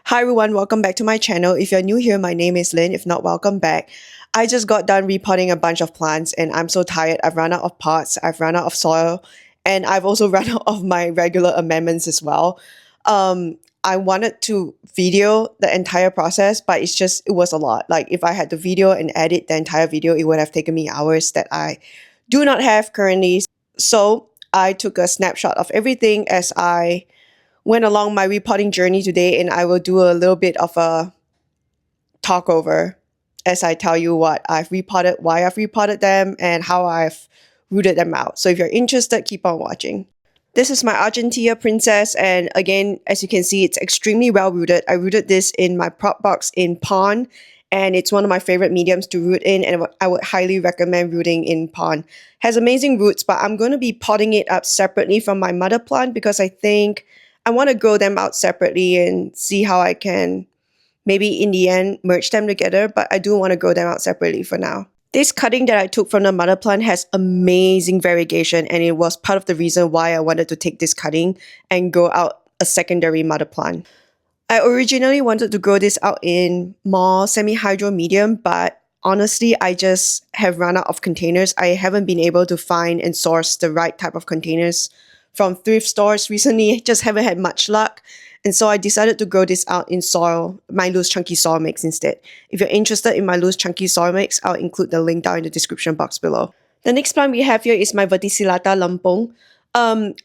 Hi everyone, welcome back to my channel. If you're new here, my name is Lynn. If not, welcome back. I just got done repotting a bunch of plants and I'm so tired. I've run out of pots, I've run out of soil, and I've also run out of my regular amendments as well. I wanted to video the entire process, but it was a lot. Like if I had to video and edit the entire video, it would have taken me hours that I do not have currently. So I took a snapshot of everything as I went along my repotting journey today, and I will do a little bit of a talk over as I tell you what I've repotted, why I've repotted them, and how I've rooted them out. So if you're interested, keep on watching. This is my Argentina Princess, and again, as you can see, it's extremely well rooted. I rooted this in my prop box in pond, and it's one of my favorite mediums to root in, and I would highly recommend rooting in pond. Has amazing roots, but I'm going to be potting it up separately from my mother plant because I think I want to grow them out separately and see how I can maybe in the end merge them together, but I do want to grow them out separately for now. This cutting that I took from the mother plant has amazing variegation, and it was part of the reason why I wanted to take this cutting and grow out a secondary mother plant. I originally wanted to grow this out in more semi-hydro medium, but honestly, I just have run out of containers. I haven't been able to find and source the right type of containers from thrift stores recently. Just haven't had much luck. And so I decided to grow this out in soil, my loose chunky soil mix instead. If you're interested in my loose chunky soil mix, I'll include the link down in the description box below. The next plant we have here is my Verticillata Lampong.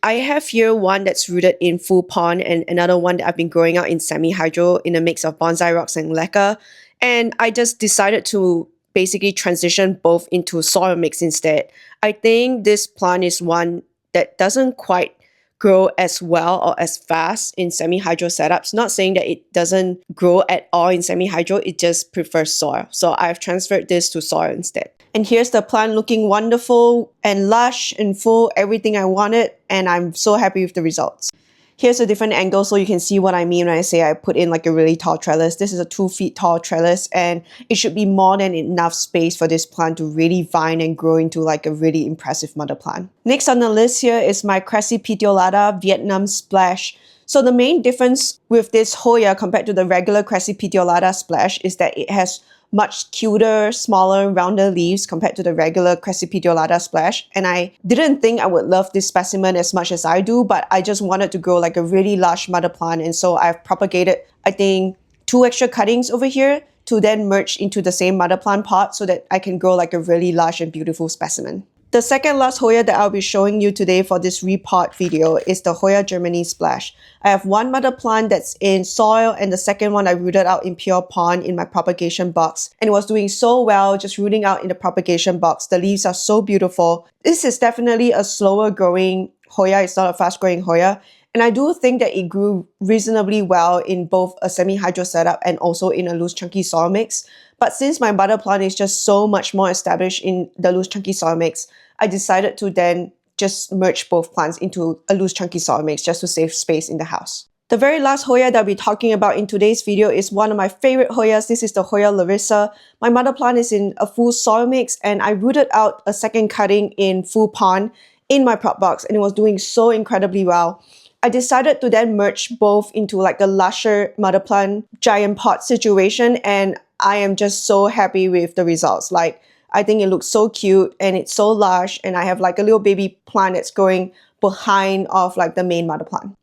I have here one that's rooted in full pond and another one that I've been growing out in semi-hydro in a mix of bonsai rocks and leca. And I just decided to basically transition both into soil mix instead. I think this plant is one that doesn't quite grow as well or as fast in semi-hydro setups. Not saying that it doesn't grow at all in semi-hydro, it just prefers soil. So I've transferred this to soil instead. And here's the plant looking wonderful and lush and full, everything I wanted, and I'm so happy with the results. Here's a different angle so you can see what I mean when I say I put in like a really tall trellis. This is a 2 feet tall trellis, and it should be more than enough space for this plant to really vine and grow into like a really impressive mother plant. Next on the list here is my Crassipetiolata Vietnam Splash. So the main difference with this Hoya compared to the regular Crassipetiolata Splash is that it has much cuter, smaller, rounder leaves compared to the regular Crassipetiolata Splash. And I didn't think I would love this specimen as much as I do, but I just wanted to grow like a really lush mother plant. And so I've propagated, I think, 2 extra cuttings over here to then merge into the same mother plant pot so that I can grow like a really lush and beautiful specimen. The second last Hoya that I'll be showing you today for this repot video is the Hoya Germany Splash. I have one mother plant that's in soil and the second one I rooted out in pure pond in my propagation box. And it was doing so well just rooting out in the propagation box. The leaves are so beautiful. This is definitely a slower growing Hoya. It's not a fast growing Hoya. And I do think that it grew reasonably well in both a semi-hydro setup and also in a loose chunky soil mix. But since my mother plant is just so much more established in the loose chunky soil mix, I decided to then just merge both plants into a loose chunky soil mix just to save space in the house. The very last Hoya that I'll be talking about in today's video is one of my favorite Hoyas. This is the Hoya Larissa. My mother plant is in a full soil mix, and I rooted out a second cutting in full pond in my prop box, and it was doing so incredibly well. I decided to then merge both into like a lusher mother plant giant pot situation, and I am just so happy with the results. Like, I think it looks so cute and it's so lush, and I have like a little baby plant that's growing behind of like the main mother plant.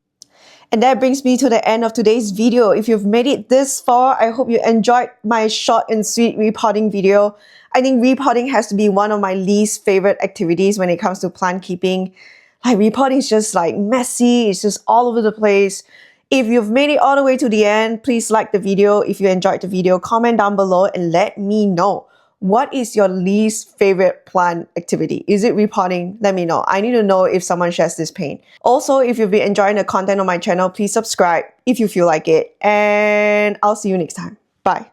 And that brings me to the end of today's video. If you've made it this far, I hope you enjoyed my short and sweet repotting video. I think repotting has to be one of my least favorite activities when it comes to plant keeping. Like, repotting is just like messy, it's just all over the place. If you've made it all the way to the end, please like the video. If you enjoyed the video, comment down below and let me know. What is your least favorite plant activity? Is it repotting? Let me know. I need to know if someone shares this pain. Also, if you've been enjoying the content on my channel, please subscribe if you feel like it. And I'll see you next time. Bye.